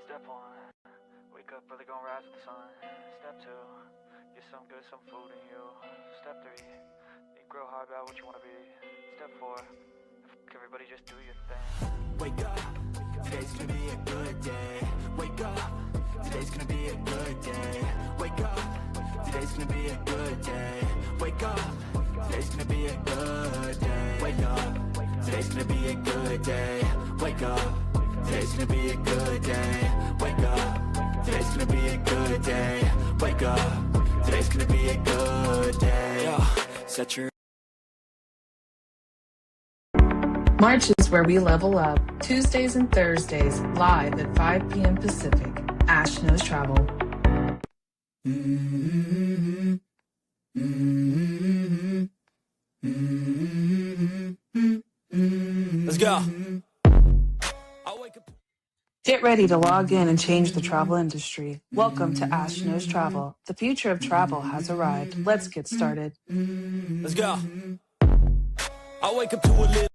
Step 1, wake up early, gonna rise with the sun. Step 2, get some good, some food in you. Step 3, think real hard about what you wanna be. Step 4, everybody just do your thing. Wake up, today's gonna be a good day. Wake up, today's gonna be a good day. Wake up, today's gonna be a good day. Wake up, today's gonna be a good day. Wake up, today's gonna be a good day. Wake up, today's gonna be a good day. Wake up, today's gonna be a good day. Wake up, today's gonna be a good day. Yo, set your March is where we level up. Tuesdays and Thursdays, live at 5 p.m. Pacific. Ash Knows Travel. Let's go. Get ready to log in and change the travel industry. Welcome to Ash Knows Travel. The future of travel has arrived. Let's get started. Let's go. I wake up to a little.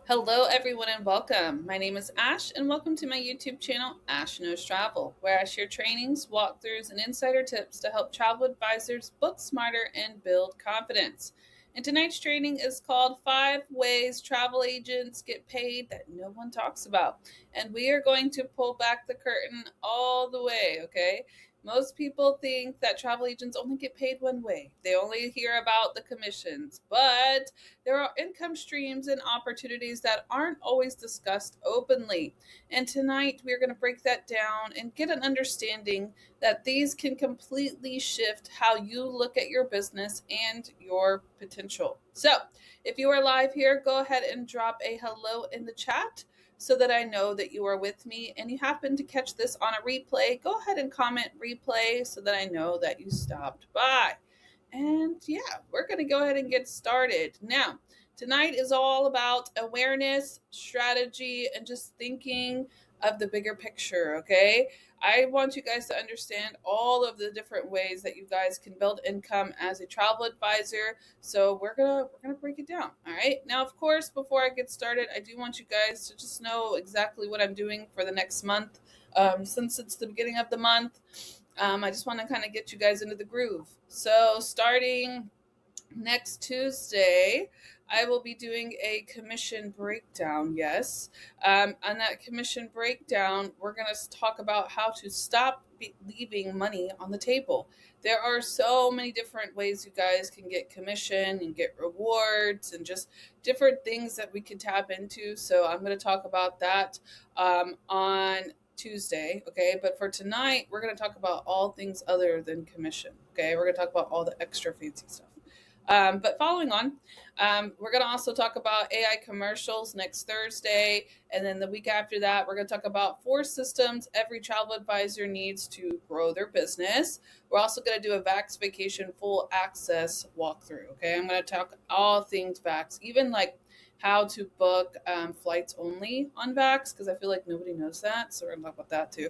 Hello everyone and welcome. My name is Ash and welcome to my YouTube channel, Ash Knows Travel, where I share trainings, walkthroughs, and insider tips to help travel advisors book smarter and build confidence. And tonight's training is called 5 Ways Travel Agents Get Paid That No One Talks About. And we are going to pull back the curtain all the way, okay? Most people think that travel agents only get paid one way. They only hear about the commissions, but there are income streams and opportunities that aren't always discussed openly. And tonight we're going to break that down and get an understanding that these can completely shift how you look at your business and your potential. So if you are live here, go ahead and drop a hello in the chat so that I know that you are with me, and you happen to catch this on a replay, go ahead and comment replay so that I know that you stopped by. And yeah, we're going to go ahead and get started. Now, tonight is all about awareness, strategy, and just thinking of the bigger picture, okay? I want you guys to understand all of the different ways that you guys can build income as a travel advisor. So we're gonna break it down. All right. Now, of course, before I get started, I do want you guys to just know exactly what I'm doing for the next month. Since it's the beginning of the month, I just want to kind of get you guys into the groove. So starting next Tuesday, I will be doing a commission breakdown. Yes. On that commission breakdown, we're going to talk about how to stop leaving money on the table. There are so many different ways you guys can get commission and get rewards and just different things that we can tap into. So I'm going to talk about that on Tuesday. Okay. But for tonight, we're going to talk about all things other than commission. Okay. We're going to talk about all the extra fancy stuff. But following on, we're going to also talk about AI commercials next Thursday. And then the week after that, we're going to talk about 4 systems every travel advisor needs to grow their business. We're also going to do a Vax Vacation full access walkthrough. Okay. I'm going to talk all things Vax, even like how to book flights only on Vax, because I feel like nobody knows that. So we're going to talk about that too.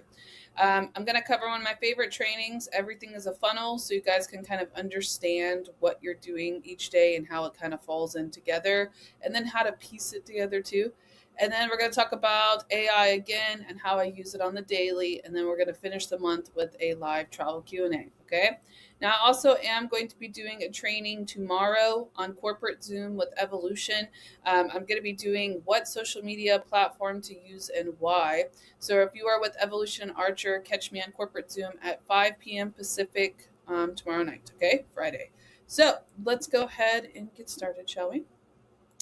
I'm going to cover one of my favorite trainings. Everything is a funnel, so you guys can kind of understand what you're doing each day and how it kind of falls in together, and then how to piece it together too. And then we're going to talk about AI again and how I use it on the daily. And then we're going to finish the month with a live travel Q&A. Okay. Now, I also am going to be doing a training tomorrow on corporate Zoom with Evolution. I'm going to be doing what social media platform to use and why. So if you are with Evolution Archer, catch me on corporate Zoom at 5 p.m. Pacific tomorrow night. Okay. Friday. So let's go ahead and get started, shall we?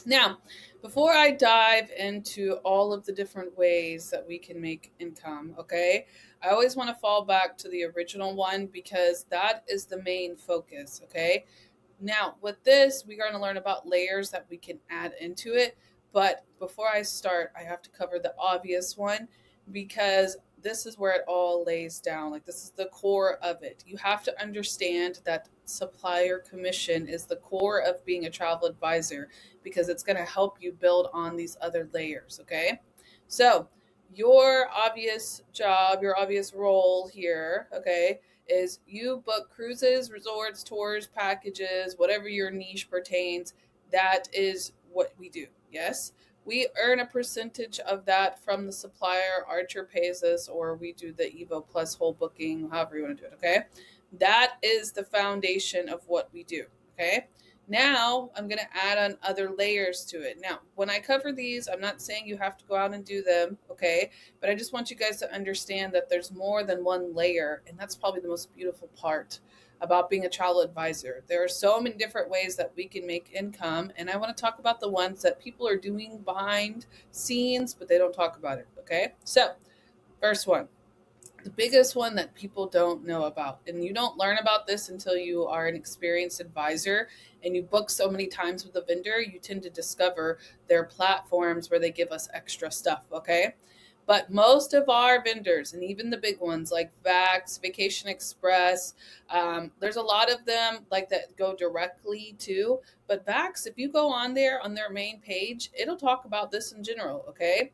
Now, before I dive into all of the different ways that we can make income, okay, I always want to fall back to the original one because that is the main focus, okay? Now, with this, we're going to learn about layers that we can add into it. But before I start, I have to cover the obvious one because this is where it all lays down. Like, this is the core of it. You have to understand that supplier commission is the core of being a travel advisor because it's going to help you build on these other layers, okay? So your obvious job, your obvious role here, okay, is you book cruises, resorts, tours, packages, whatever your niche pertains. That is what we do. Yes. We earn a percentage of that from the supplier. Archer pays us, or we do the Evo Plus whole booking, however you want to do it. Okay. That is the foundation of what we do. Okay. Now I'm going to add on other layers to it. Now, when I cover these, I'm not saying you have to go out and do them. Okay. But I just want you guys to understand that there's more than one layer. And that's probably the most beautiful part about being a travel advisor. There are so many different ways that we can make income. And I want to talk about the ones that people are doing behind scenes, but they don't talk about it. Okay. So, first one. The biggest one that people don't know about, and you don't learn about this until you are an experienced advisor and you book so many times with a vendor, you tend to discover their platforms where they give us extra stuff, okay? But most of our vendors, and even the big ones like Vax, Vacation Express, there's a lot of them like that go directly to. But Vax, if you go on there on their main page, it'll talk about this in general, okay?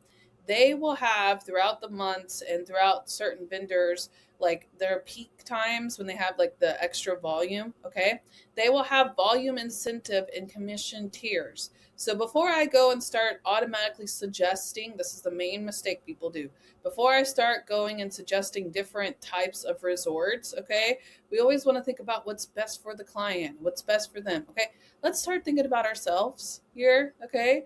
They will have throughout the months and throughout certain vendors, like their peak times when they have like the extra volume, okay? They will have volume incentive and commission tiers. So before I go and start automatically suggesting, this is the main mistake people do. Before I start going and suggesting different types of resorts, okay, we always want to think about what's best for the client, what's best for them, okay? Let's start thinking about ourselves here, okay?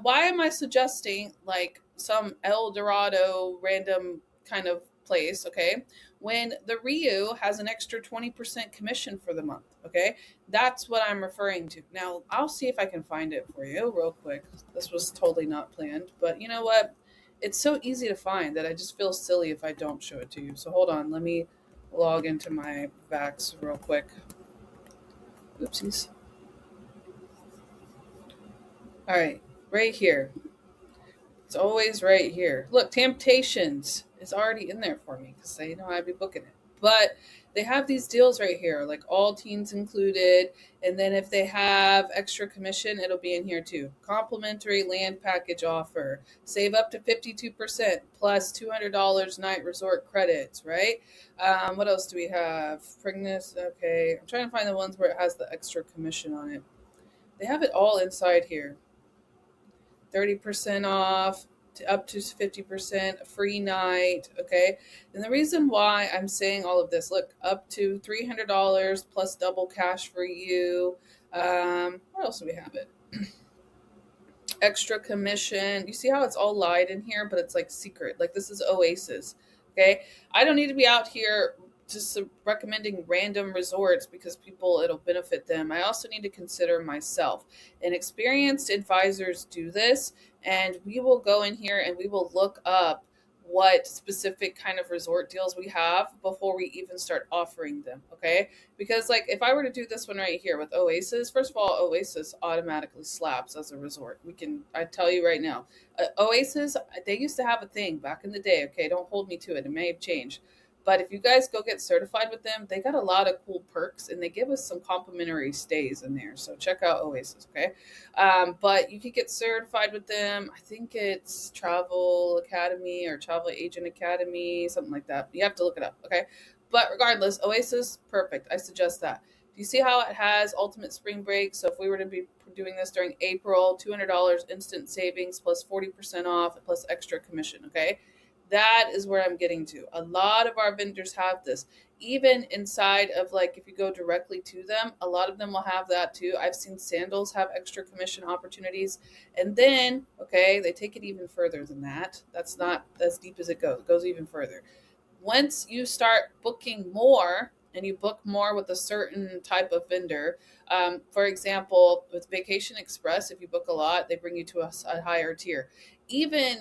Why am I suggesting like some El Dorado random kind of place, okay, when the Rio has an extra 20% commission for the month, okay? That's what I'm referring to. Now, I'll see if I can find it for you real quick. This was totally not planned, but you know what? It's so easy to find that I just feel silly if I don't show it to you. So hold on, let me log into my Vax real quick. Oopsies. All right, right here. It's always right here. Look, Temptations is already in there for me because they know I'd be booking it. But they have these deals right here, like all teens included. And then if they have extra commission, it'll be in here too. Complimentary land package offer. Save up to 52% plus $200 night resort credits, right? What else do we have? Pregnant. Okay. I'm trying to find the ones where it has the extra commission on it. They have it all inside here. 30% off to up to 50%, a free night. Okay. And the reason why I'm saying all of this, look, up to $300 plus double cash for you. What else do we have it? Extra commission. You see how it's all lied in here, but it's like secret. Like this is Oasis. Okay. I don't need to be out here just recommending random resorts because people, it'll benefit them. I also need to consider myself. And experienced advisors do this, and we will go in here and we will look up what specific kind of resort deals we have before we even start offering them. Okay. Because like if I were to do this one right here with Oasis, first of all, Oasis automatically slaps as a resort. I tell you right now, Oasis, they used to have a thing back in the day. Okay. Don't hold me to it. It may have changed. But if you guys go get certified with them, they got a lot of cool perks and they give us some complimentary stays in there. So check out Oasis, okay? But you can get certified with them. I think it's Travel Academy or Travel Agent Academy, something like that. You have to look it up, okay? But regardless, Oasis, perfect. I suggest that. Do you see how it has ultimate spring break? So if we were to be doing this during April, $200 instant savings plus 40% off plus extra commission, okay? That is where I'm getting to. A lot of our vendors have this. Even inside of like, if you go directly to them, a lot of them will have that too. I've seen Sandals have extra commission opportunities. And then, okay, they take it even further than that. That's not as deep as it goes. It goes even further. Once you start booking more and you book more with a certain type of vendor, for example, with Vacation Express, if you book a lot, they bring you to a higher tier. Even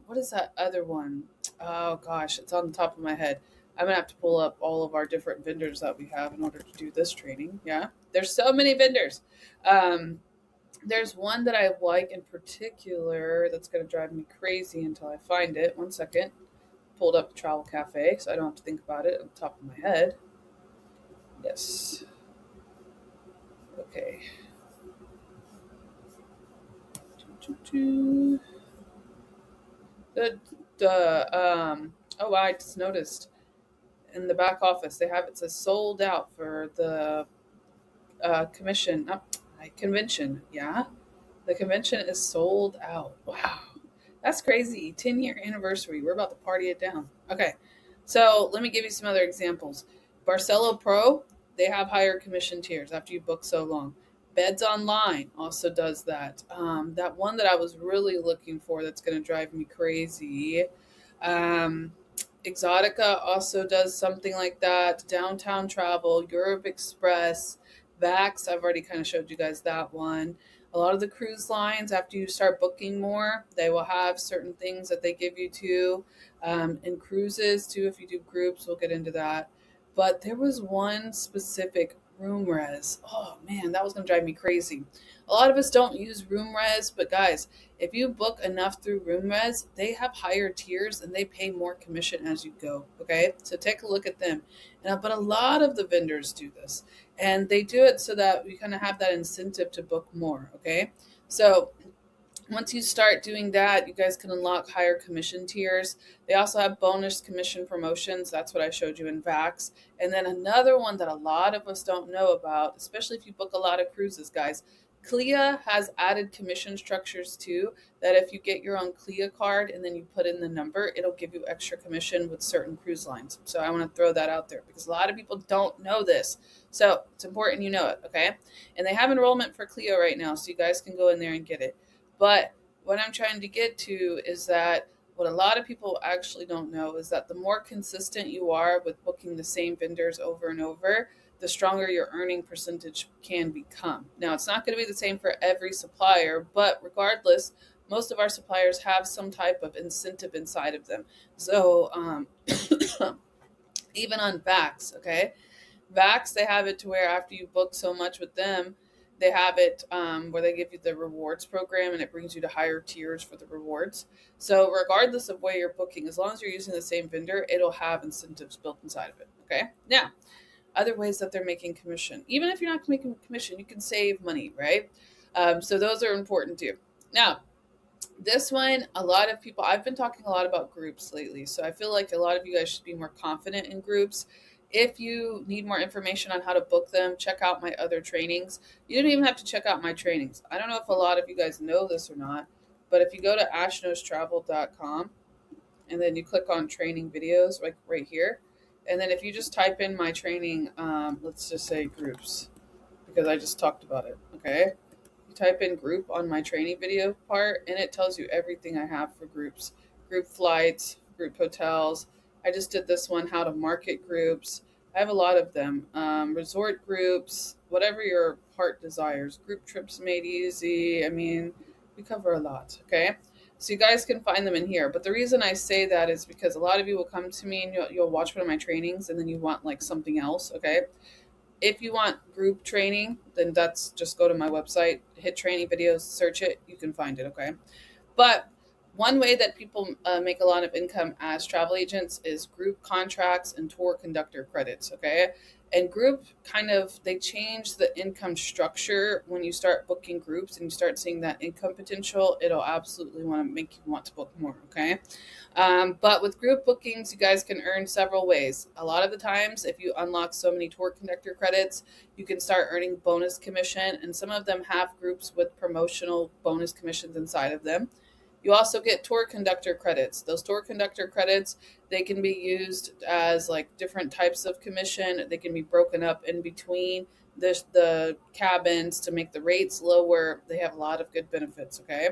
what is that other one? Oh gosh, it's on the top of my head. I'm gonna have to pull up all of our different vendors that we have in order to do this training. Yeah, there's so many vendors. There's one that I like in particular that's gonna drive me crazy until I find it. One second. Pulled up the Travel Cafe, so I don't have to think about it on the top of my head. Yes. Okay. Oh wow, I just noticed in the back office. They have it says sold out for the convention. Yeah, the convention is sold out. Wow, that's crazy. 10-year anniversary. We're about to party it down. Okay, so let me give you some other examples. Barcelo Pro, they have higher commission tiers after you book so long. Beds Online also does that. That one that I was really looking for that's going to drive me crazy. Um, Exotica also does something like that. Downtown Travel, Europe Express, Vax, I've already kind of showed you guys that one. A lot of the cruise lines, after you start booking more, they will have certain things that they give you too. And cruises too, if you do groups, we'll get into that. But there was one specific room res. Oh man, that was going to drive me crazy. A lot of us don't use room res, but guys, if you book enough through room res, they have higher tiers and they pay more commission as you go. Okay, so take a look at them. But a lot of the vendors do this, and they do it so that we kind of have that incentive to book more. Okay, so once you start doing that, you guys can unlock higher commission tiers. They also have bonus commission promotions. That's what I showed you in Vax. And then another one that a lot of us don't know about, especially if you book a lot of cruises, guys, CLIA has added commission structures too, that if you get your own CLIA card and then you put in the number, it'll give you extra commission with certain cruise lines. So I want to throw that out there because a lot of people don't know this. So it's important you know it, okay? And they have enrollment for CLIA right now, so you guys can go in there and get it. But what I'm trying to get to is that what a lot of people actually don't know is that the more consistent you are with booking the same vendors over and over, the stronger your earning percentage can become. Now, it's not going to be the same for every supplier, but regardless, most of our suppliers have some type of incentive inside of them. So even on Vax, okay? Vax, they have it to where after you book so much with them, they have it where they give you the rewards program and it brings you to higher tiers for the rewards. So regardless of where you're booking, as long as you're using the same vendor, it'll have incentives built inside of it. Okay. Now, other ways that they're making commission. Even if you're not making commission, you can save money, right? So those are important too. Now, this one, a lot of people, I've been talking a lot about groups lately. So I feel like a lot of you guys should be more confident in groups. If you need more information on how to book them, check out my other trainings. You don't even have to check out my trainings. I don't know if a lot of you guys know this or not, but if you go to ashknowstravel.com and then you click on training videos, like right here, and then if you just type in my training, let's just say groups, because I just talked about it, okay? You type in group on my training video part, and it tells you everything I have for groups. Group flights, group hotels. I just did this one, how to market groups. I have a lot of them. Resort groups, whatever your heart desires. Group trips made easy. I mean, we cover a lot, okay? So you guys can find them in here. But the reason I say that is because a lot of you will come to me and you'll watch one of my trainings and then you want like something else, okay? If you want group training, then that's just go to my website, hit training videos, search it, you can find it, okay? But one way that people make a lot of income as travel agents is group contracts and tour conductor credits, okay? And group they change the income structure when you start booking groups and you start seeing that income potential, it'll absolutely make you want to book more, okay? But with group bookings, you guys can earn several ways. A lot of the times, if you unlock so many tour conductor credits, you can start earning bonus commission, and some of them have groups with promotional bonus commissions inside of them. You also get tour conductor credits. Those tour conductor credits, they can be used as like different types of commission. They can be broken up in between the cabins to make the rates lower. They have a lot of good benefits, okay?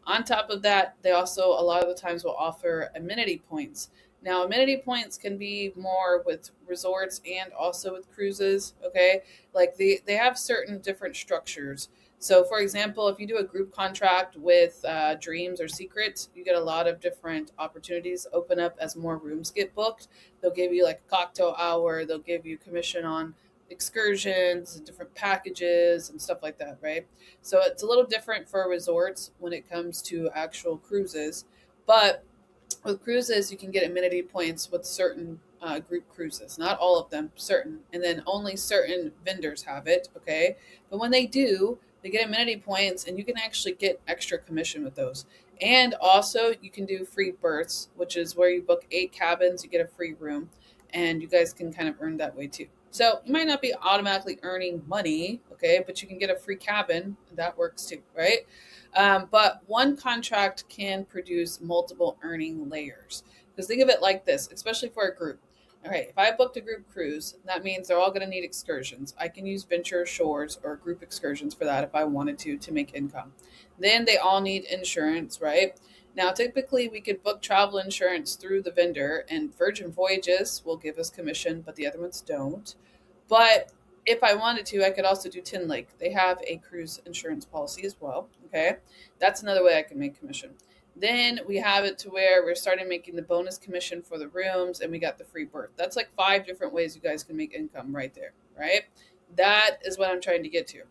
On top of that, they also a lot of the times will offer amenity points. Now, amenity points can be more with resorts and also with cruises, okay? Like they have certain different structures. So, for example, if you do a group contract with Dreams or Secrets, you get a lot of different opportunities open up as more rooms get booked. They'll give you like a cocktail hour. They'll give you commission on excursions, different packages, and stuff like that, right? So it's a little different for resorts when it comes to actual cruises. But with cruises, you can get amenity points with certain group cruises. Not all of them, certain. And then only certain vendors have it, okay? But when they do, they get amenity points, and you can actually get extra commission with those. And also, you can do free berths, which is where you book 8 cabins, you get a free room. and you guys can kind of earn that way too. So you might not be automatically earning money, okay, but you can get a free cabin. That works too, right? But one contract can produce multiple earning layers. Because think of it like this, especially for a group. All right, if I booked a group cruise, that means they're all going to need excursions. I can use Venture Shores or group excursions for that if I wanted to make income. Then they all need insurance, right? Now, typically, we could book travel insurance through the vendor, and Virgin Voyages will give us commission, but the other ones don't. But if I wanted to, I could also do Tin Lake. They have a cruise insurance policy as well. Okay, that's another way I can make commission. Then we have it to where we're starting making the bonus commission for the rooms, and we got the free berth. That's like 5 different ways you guys can make income right there, right? That is what I'm trying to get to.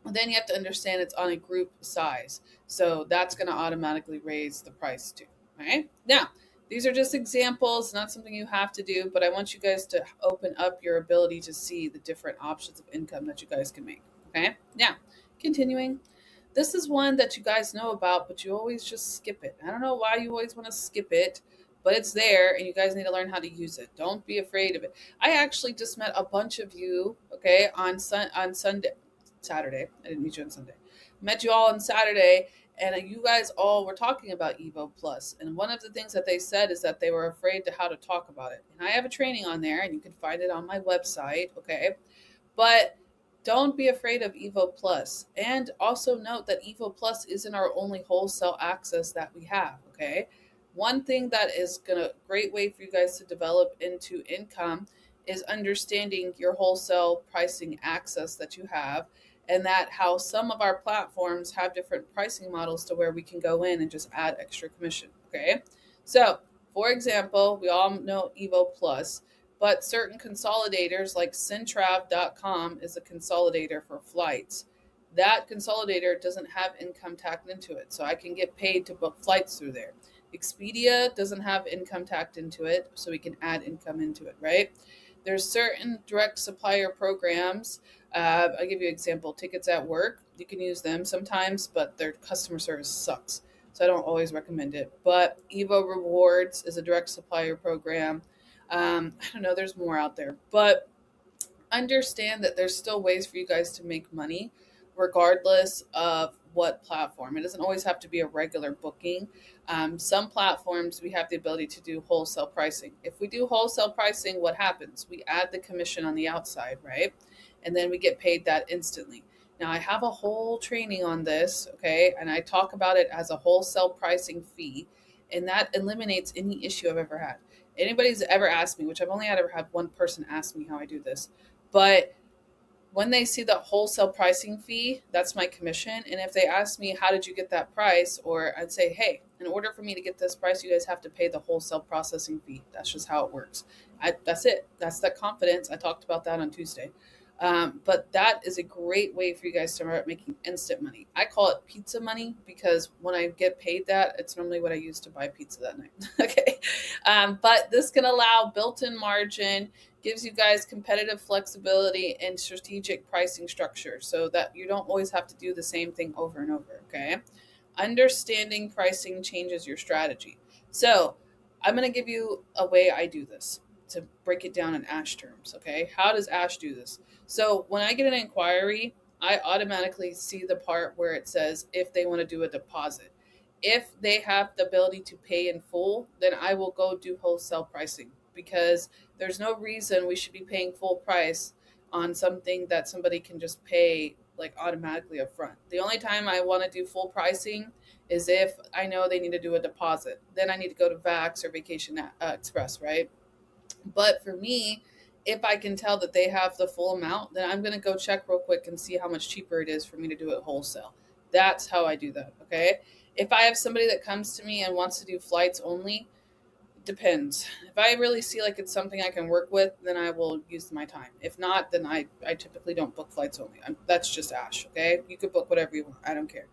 Then you have to understand it's on a group size. So that's going to automatically raise the price too. All right. Now, these are just examples, not something you have to do, but I want you guys to open up your ability to see the different options of income that you guys can make. Okay. Now, continuing. This is one that you guys know about, but you always just skip it. I don't know why you always want to skip it, but it's there and you guys need to learn how to use it. Don't be afraid of it. I actually just met a bunch of you, okay, on Saturday. I didn't meet you on Sunday. Met you all on Saturday, and you guys all were talking about Evo Plus. And one of the things that they said is that they were afraid to how to talk about it. And I have a training on there, and you can find it on my website, okay? But don't be afraid of Evo Plus. And also note that Evo Plus isn't our only wholesale access that we have, okay? One thing that is a great way for you guys to develop into income is understanding your wholesale pricing access that you have, and that how some of our platforms have different pricing models to where we can go in and just add extra commission. Okay. So for example, we all know Evo Plus, but certain consolidators like Centrav.com is a consolidator for flights. That consolidator doesn't have income tacked into it. So I can get paid to book flights through there. Expedia doesn't have income tacked into it, so we can add income into it, right? There's certain direct supplier programs. I'll give you an example. Tickets at Work, you can use them sometimes, but their customer service sucks. So I don't always recommend it. But Evo Rewards is a direct supplier program. I don't know, there's more out there. But understand that there's still ways for you guys to make money regardless of what platform. It doesn't always have to be a regular booking. Some platforms we have the ability to do wholesale pricing. If we do wholesale pricing, what happens? We add the commission on the outside, right? And then we get paid that instantly. Now I have a whole training on this, okay? And I talk about it as a wholesale pricing fee, and that eliminates any issue I've ever had. Anybody's ever asked me, which I've only ever had one person ask me how I do this, but when they see the wholesale pricing fee, that's my commission. And if they ask me, how did you get that price? Or I'd say, hey, in order for me to get this price, you guys have to pay the wholesale processing fee. That's just how it works. That's it. That's that confidence. I talked about that on Tuesday. But that is a great way for you guys to start making instant money. I call it pizza money because when I get paid that, it's normally what I use to buy pizza that night. Okay. But this can allow built-in margin, gives you guys competitive flexibility and strategic pricing structure so that you don't always have to do the same thing over and over. Okay. Understanding pricing changes your strategy. So I'm going to give you a way I do this to break it down in Ash terms. Okay. How does Ash do this? So when I get an inquiry, I automatically see the part where it says if they want to do a deposit. If they have the ability to pay in full, then I will go do wholesale pricing, because there's no reason we should be paying full price on something that somebody can just pay like automatically up front. The only time I want to do full pricing is if I know they need to do a deposit. Then I need to go to Vax or Vacation Express, right? But for me, if I can tell that they have the full amount, then I'm going to go check real quick and see how much cheaper it is for me to do it wholesale. That's how I do that, okay? If I have somebody that comes to me and wants to do flights only, depends. If I really see like it's something I can work with, then I will use my time. If not, then I typically don't book flights only. That's just Ash, okay? You could book whatever you want. I don't care.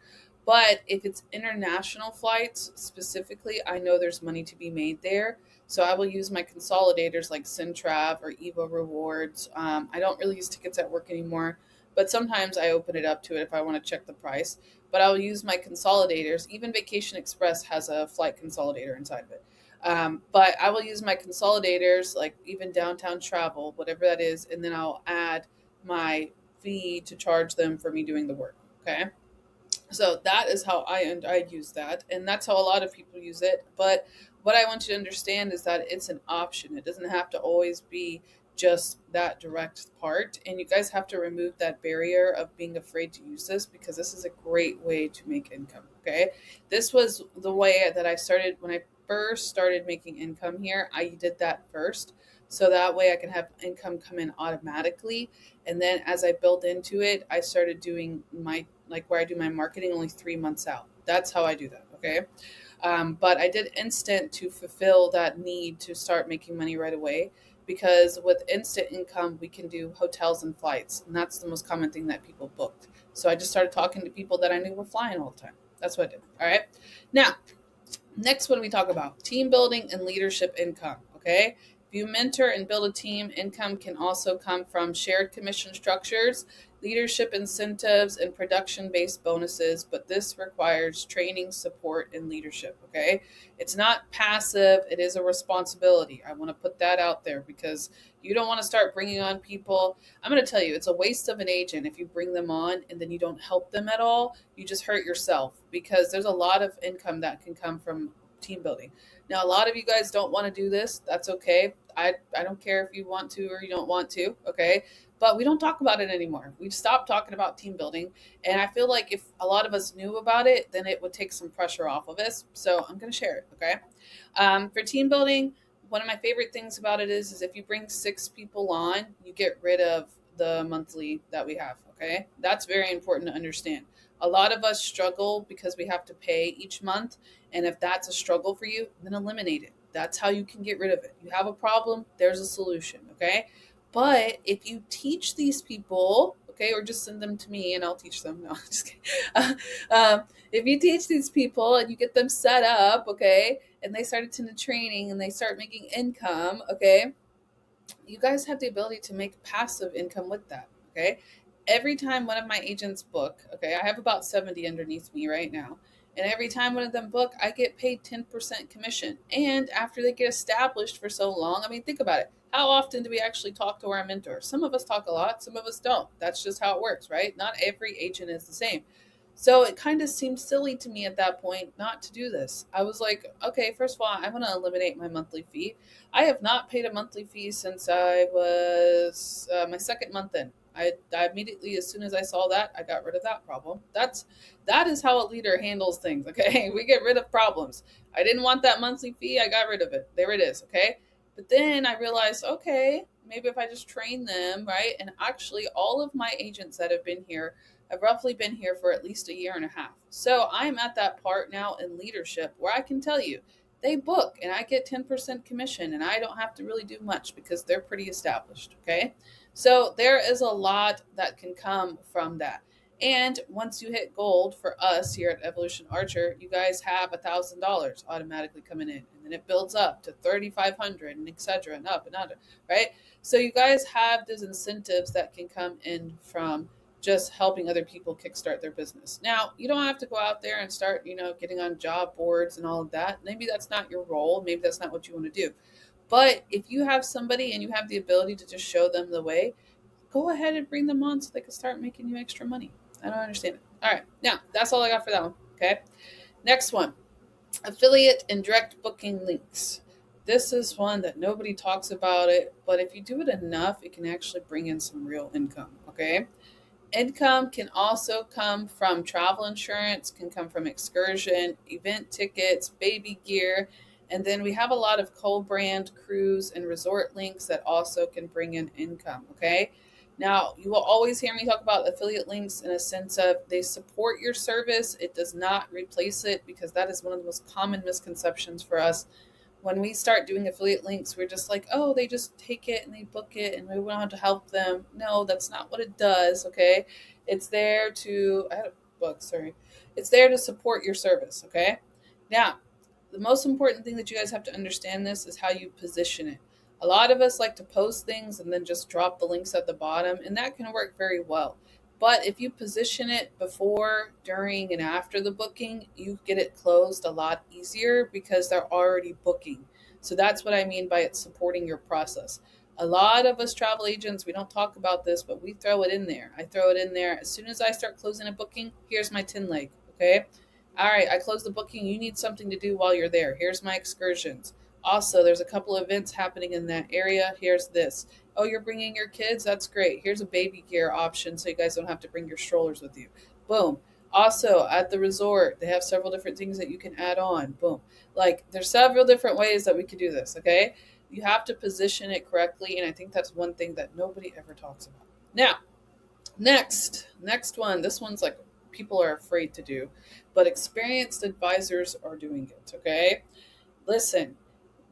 But if it's international flights specifically, I know there's money to be made there. So I will use my consolidators like Centrav or Evo Rewards. I don't really use Tickets at Work anymore, but sometimes I open it up to it if I want to check the price. But I'll use my consolidators. Even Vacation Express has a flight consolidator inside of it. But I will use my consolidators, like even downtown travel, whatever that is, and then I'll add my fee to charge them for me doing the work. Okay. So that is how I use that, and that's how a lot of people use it. But what I want you to understand is that it's an option. It doesn't have to always be just that direct part, and you guys have to remove that barrier of being afraid to use this, because this is a great way to make income. Okay, this was the way that I started when I first started making income here. I did that first, so that way I can have income come in automatically. And then as I built into it, I started doing my, like where I do my marketing only 3 months out. That's how I do that. Okay. But I did instant to fulfill that need to start making money right away, because with instant income, we can do hotels and flights. And that's the most common thing that people booked. So I just started talking to people that I knew were flying all the time. That's what I did. All right. Now, next one we talk about team building and leadership income. Okay. If you mentor and build a team, income can also come from shared commission structures, leadership incentives, and production based bonuses. But this requires training, support, and leadership. Okay. It's not passive, it is a responsibility. I want to put that out there, because you don't want to start bringing on people. I'm going to tell you, it's a waste of an agent if you bring them on and then you don't help them at all. You just hurt yourself, because there's a lot of income that can come from team building. Now, a lot of you guys don't want to do this. That's okay. I don't care if you want to or you don't want to. Okay. But we don't talk about it anymore. We've stopped talking about team building. And I feel like if a lot of us knew about it, then it would take some pressure off of us. So I'm going to share it. Okay. For team building, one of my favorite things about it is if you bring 6 people on, you get rid of the monthly that we have. Okay. That's very important to understand. A lot of us struggle because we have to pay each month. And if that's a struggle for you, then eliminate it. That's how you can get rid of it. You have a problem, there's a solution. Okay. But if you teach these people, okay, or just send them to me and I'll teach them. No, just kidding. If you teach these people and you get them set up, okay, and they start attending training and they start making income, okay, you guys have the ability to make passive income with that. Okay. Every time one of my agents book, okay, I have about 70 underneath me right now. And every time one of them book, I get paid 10% commission. And after they get established for so long, I mean, think about it. How often do we actually talk to our mentor? Some of us talk a lot, some of us don't. That's just how it works, right? Not every agent is the same. So it kind of seemed silly to me at that point not to do this. I was like, okay, first of all, I'm going to eliminate my monthly fee. I have not paid a monthly fee since I was my second month in. I immediately, as soon as I saw that, I got rid of that problem. That is how a leader handles things. Okay, we get rid of problems. I didn't want that monthly fee. I got rid of it. There it is. Okay, but then I realized, okay, maybe if I just train them, right? And actually, all of my agents that have been here have roughly been here for at least a year and a half. So I'm at that part now in leadership where I can tell you, they book and I get 10% commission and I don't have to really do much because they're pretty established. Okay. So there is a lot that can come from that. And once you hit gold for us here at Evolution Archer, you guys have $1,000 automatically coming in, and then it builds up to 3,500 and etc. and up and under, right? So you guys have those incentives that can come in from just helping other people kickstart their business. Now, you don't have to go out there and start, getting on job boards and all of that. Maybe that's not your role. Maybe that's not what you want to do. But if you have somebody and you have the ability to just show them the way, go ahead and bring them on so they can start making you extra money. I don't understand it. All right. Now, that's all I got for that one. Okay. Next one, affiliate and direct booking links. This is one that nobody talks about it, but if you do it enough, it can actually bring in some real income. Okay. Income can also come from travel insurance, can come from excursion, event tickets, baby gear. And then we have a lot of co-brand cruise and resort links that also can bring in income. Okay. Now, you will always hear me talk about affiliate links in a sense of they support your service. It does not replace it, because that is one of the most common misconceptions for us. When we start doing affiliate links, we're just like, oh, they just take it and they book it and we don't have to help them. No, that's not what it does. Okay. It's there to, I had a book, sorry. It's there to support your service. Okay. Now, the most important thing that you guys have to understand this is how you position it. A lot of us like to post things and then just drop the links at the bottom, and that can work very well. But if you position it before, during, and after the booking, you get it closed a lot easier because they're already booking. So that's what I mean by it supporting your process. A lot of us travel agents, we don't talk about this, but we throw it in there. I throw it in there. As soon as I start closing a booking, here's my tin leg. Okay. All right. I close the booking. You need something to do while you're there. Here's my excursions. Also, there's a couple of events happening in that area. Here's this. Oh, you're bringing your kids? That's great. Here's a baby gear option so you guys don't have to bring your strollers with you. Boom. Also, at the resort, they have several different things that you can add on. Boom. Like, there's several different ways that we could do this, okay? You have to position it correctly, and I think that's one thing that nobody ever talks about. Now, next one. This one's like people are afraid to do, but experienced advisors are doing it, okay? Listen,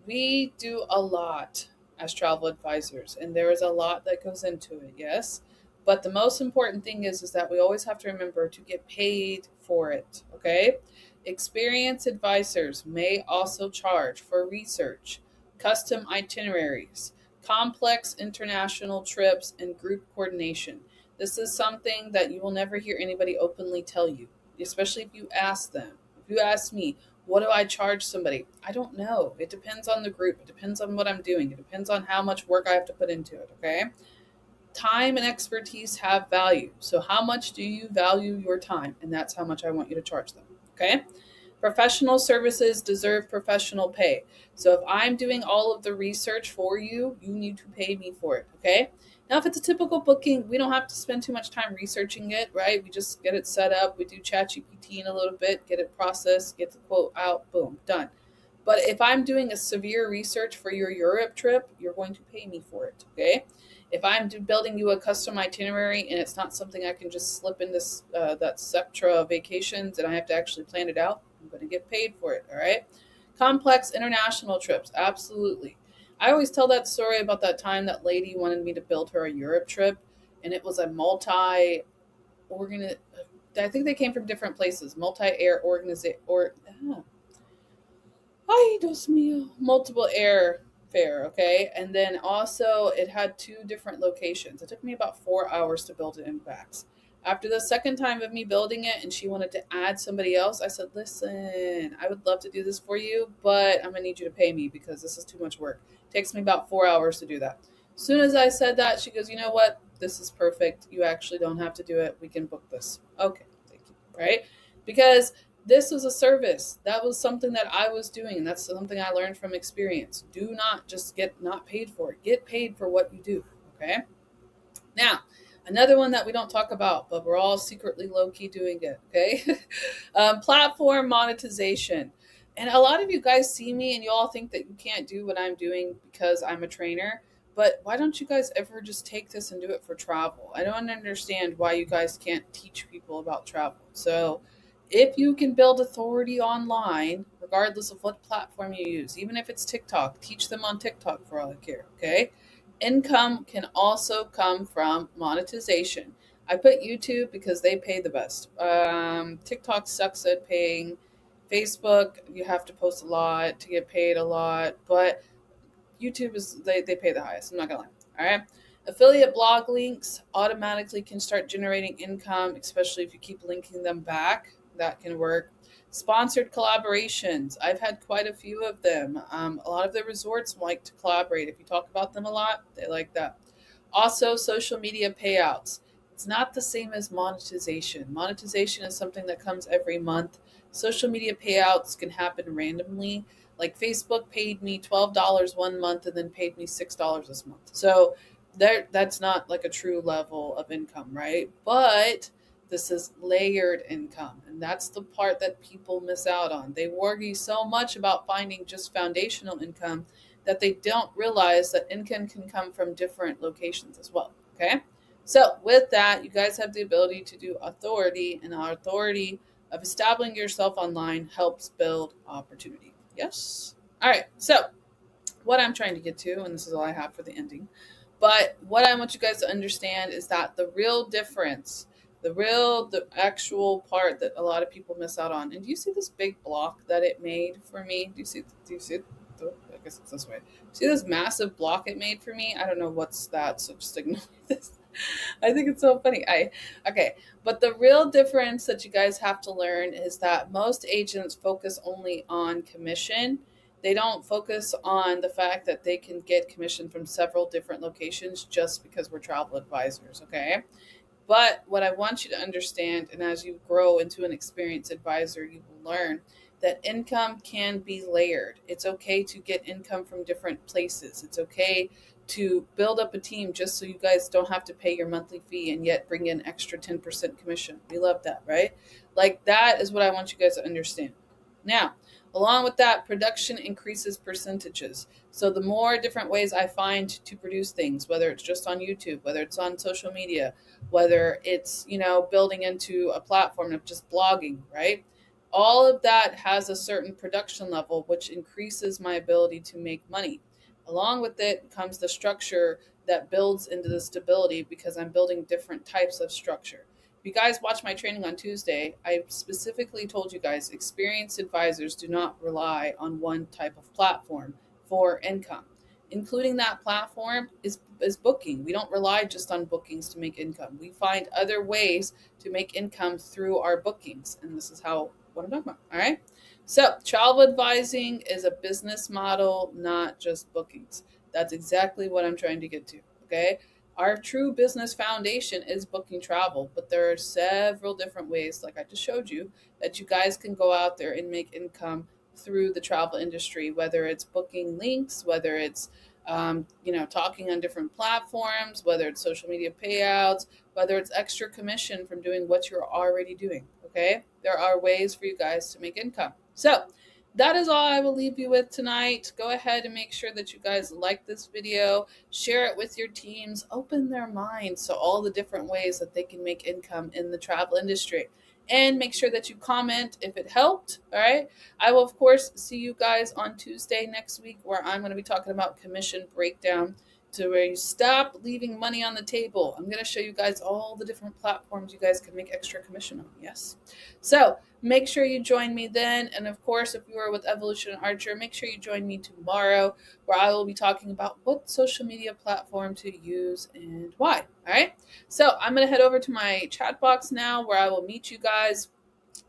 we do a lot as travel advisors, and there is a lot that goes into it, yes? But the most important thing is that we always have to remember to get paid for it, okay? Experienced advisors may also charge for research, custom itineraries, complex international trips, and group coordination. This is something that you will never hear anybody openly tell you, especially if you ask them. If you ask me, what do I charge somebody? I don't know. It depends on the group. It depends on what I'm doing. It depends on how much work I have to put into it, okay? Time and expertise have value. So how much do you value your time? And that's how much I want you to charge them, okay? Professional services deserve professional pay. So if I'm doing all of the research for you, you need to pay me for it, okay? Now, if it's a typical booking, we don't have to spend too much time researching it, right? We just get it set up. We do ChatGPT in a little bit, get it processed, get the quote out, boom, done. But if I'm doing a severe research for your Europe trip, you're going to pay me for it, okay? If I'm building you a custom itinerary and it's not something I can just slip in this that Septra vacations and I have to actually plan it out, I'm going to get paid for it, all right? Complex international trips, absolutely. I always tell that story about that time that lady wanted me to build her a Europe trip, and it was a I think they came from different places, multi-air organization, ay, Dios mío, multiple air fare, okay? And then also it had 2 different locations. It took me about 4 hours to build it in Vax. After the second time of me building it and she wanted to add somebody else, I said, listen, I would love to do this for you, but I'm going to need you to pay me because this is too much work. It takes me about 4 hours to do that. As soon as I said that, she goes, you know what? This is perfect. You actually don't have to do it. We can book this. Okay, thank you, right? Because this was a service. That was something that I was doing, and that's something I learned from experience. Do not just get not paid for it. Get paid for what you do, okay? Now, another one that we don't talk about, but we're all secretly low-key doing it, okay? Platform monetization. And a lot of you guys see me and you all think that you can't do what I'm doing because I'm a trainer. But why don't you guys ever just take this and do it for travel? I don't understand why you guys can't teach people about travel. So if you can build authority online, regardless of what platform you use, even if it's TikTok, teach them on TikTok for all I care, okay? Income can also come from monetization. I put YouTube because they pay the best. TikTok sucks at paying. Facebook, you have to post a lot to get paid a lot, but YouTube is they pay the highest. I'm not gonna lie. All right. Affiliate blog links automatically can start generating income, especially if you keep linking them back. That can work. Sponsored collaborations. I've had quite a few of them. A lot of the resorts like to collaborate. If you talk about them a lot, they like that. Also, social media payouts. It's not the same as monetization. Monetization is something that comes every month. Social media payouts can happen randomly. Like Facebook paid me $12 one month and then paid me $6 this month. So that's not like a true level of income, right? But this is layered income, and that's the part that people miss out on. They worry so much about finding just foundational income that they don't realize that income can come from different locations as well, okay? So with that, you guys have the ability to do authority, and our authority of establishing yourself online helps build opportunity. Yes? All right, so what I'm trying to get to, and this is all I have for the ending, but what I want you guys to understand is that the real difference, the actual part that a lot of people miss out on. And do you see this big block that it made for me? Do you see it? I guess it's this way. See this massive block it made for me? I don't know what's that, so just ignore this. I think it's so funny. Okay. But the real difference that you guys have to learn is that most agents focus only on commission They don't focus on the fact that they can get commission from several different locations just because we're travel advisors, okay? But what I want you to understand, and as you grow into an experienced advisor, you will learn that income can be layered. It's okay to get income from different places. It's okay to build up a team just so you guys don't have to pay your monthly fee and yet bring in extra 10% commission. We love that, right? Like, that is what I want you guys to understand. Now, along with that, production increases percentages. So the more different ways I find to produce things, whether it's just on YouTube, whether it's on social media, whether it's, building into a platform of just blogging, right? All of that has a certain production level, which increases my ability to make money. Along with it comes the structure that builds into the stability because I'm building different types of structure. If you guys watch my training on Tuesday, I specifically told you guys experienced advisors do not rely on one type of platform for income. Including that platform is booking. We don't rely just on bookings to make income. We find other ways to make income through our bookings. And this is what I'm talking about. All right. So travel advising is a business model, not just bookings. That's exactly what I'm trying to get to. Okay. Our true business foundation is booking travel, but there are several different ways, like I just showed you, that you guys can go out there and make income through the travel industry, whether it's booking links, whether it's talking on different platforms, whether it's social media payouts, whether it's extra commission from doing what you're already doing. Okay, there are ways for you guys to make income. So that is all I will leave you with tonight. Go ahead and make sure that you guys like this video, share it with your teams, open their minds to all the different ways that they can make income in the travel industry. And make sure that you comment if it helped. All right. I will, of course, see you guys on Tuesday next week, where I'm going to be talking about commission breakdown, to where you stop leaving money on the table. I'm going to show you guys all the different platforms you guys can make extra commission on. Yes. So make sure you join me then. And of course, if you are with Evolution Archer, make sure you join me tomorrow, where I will be talking about what social media platform to use and why. All right. So I'm going to head over to my chat box now, where I will meet you guys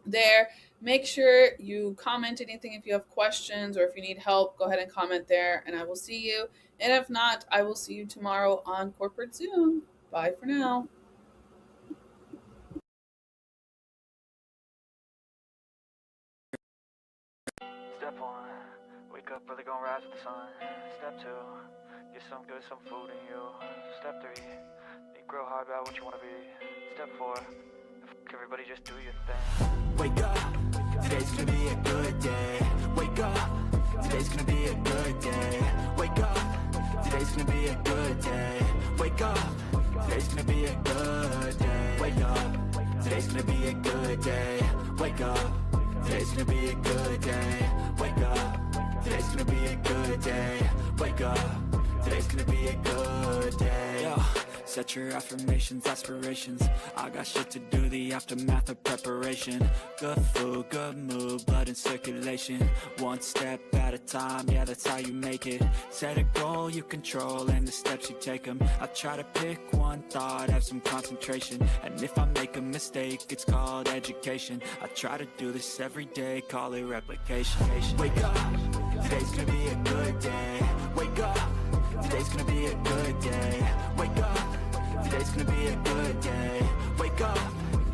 there. Make sure you comment anything if you have questions, or if you need help, go ahead and comment there, and I will see you. And if not, I will see you tomorrow on Corporate Zoom. Bye for now. Step 1, wake up early, gonna rise with the sun. Step 2, get some food in you. Step 3, grow hard about what you wanna be. Step 4, everybody just do your thing. Wake up, today's gonna be a good day. Wake up, today's gonna be a good day. Wake up, today's gonna be a good day. Wake up, today's gonna be a good day. Wake up, today's gonna be a good day. Wake up, today's gonna be a good day. Wake up, today's gonna be a good day. Wake up, today's gonna be a good day. Yo. Set your affirmations, aspirations. I got shit to do, the aftermath of preparation. Good food, good mood, blood in circulation. One step at a time, yeah, that's how you make it. Set a goal you control and the steps you take them. I try to pick one thought, have some concentration. And if I make a mistake, it's called education. I try to do this every day, call it replication. Wake up, today's gonna be a good day. Wake up, today's gonna be a good day. Wake up, today's gonna be a good day. Wake up,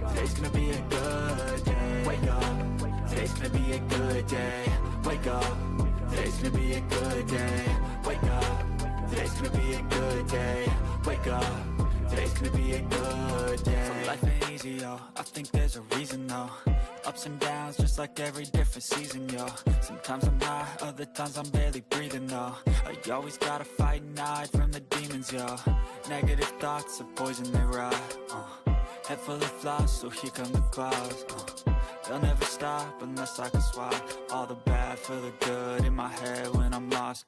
today's gonna be a good day. Wake up, today's gonna be a good day. Wake up, today's gonna be a good day. Wake up, today's gonna be a good day. Wake up, today's gonna be a good day. So life ain't easy, yo, I think there's a reason though. Ups and downs, just like every different season, yo. Sometimes I'm high, other times I'm barely breathing, though. I always gotta fight and hide from the demons, yo. Negative thoughts are poison, they rot. Head full of flies, so here come the clouds. They'll never stop unless I can swap all the bad for the good in my head when I'm lost.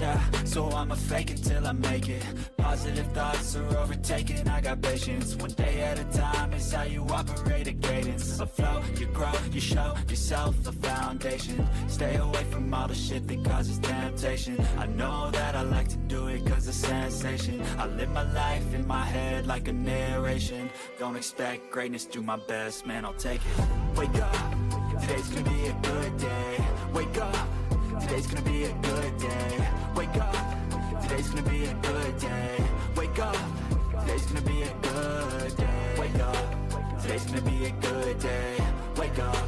Yeah, so I'ma fake it till I make it. Positive thoughts are overtaken, I got patience. One day at a time is how you operate a cadence. A flow, you grow, you show yourself a foundation. Stay away from all the shit that causes temptation. I know that I like to do it cause it's sensation. I live my life in my head like a narration. Don't expect greatness, do my best, man, I'll take it. Wake up, today's gonna be a good day. Wake up, today's gonna be a good day. Wake up, today's gonna be a good day. Wake up, today's gonna be a good day. Wake up, today's gonna be a good day. Wake up,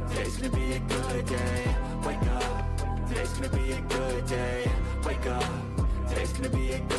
today's gonna be a good day. Wake up, today's gonna be a good day. Wake up, today's gonna be a good day.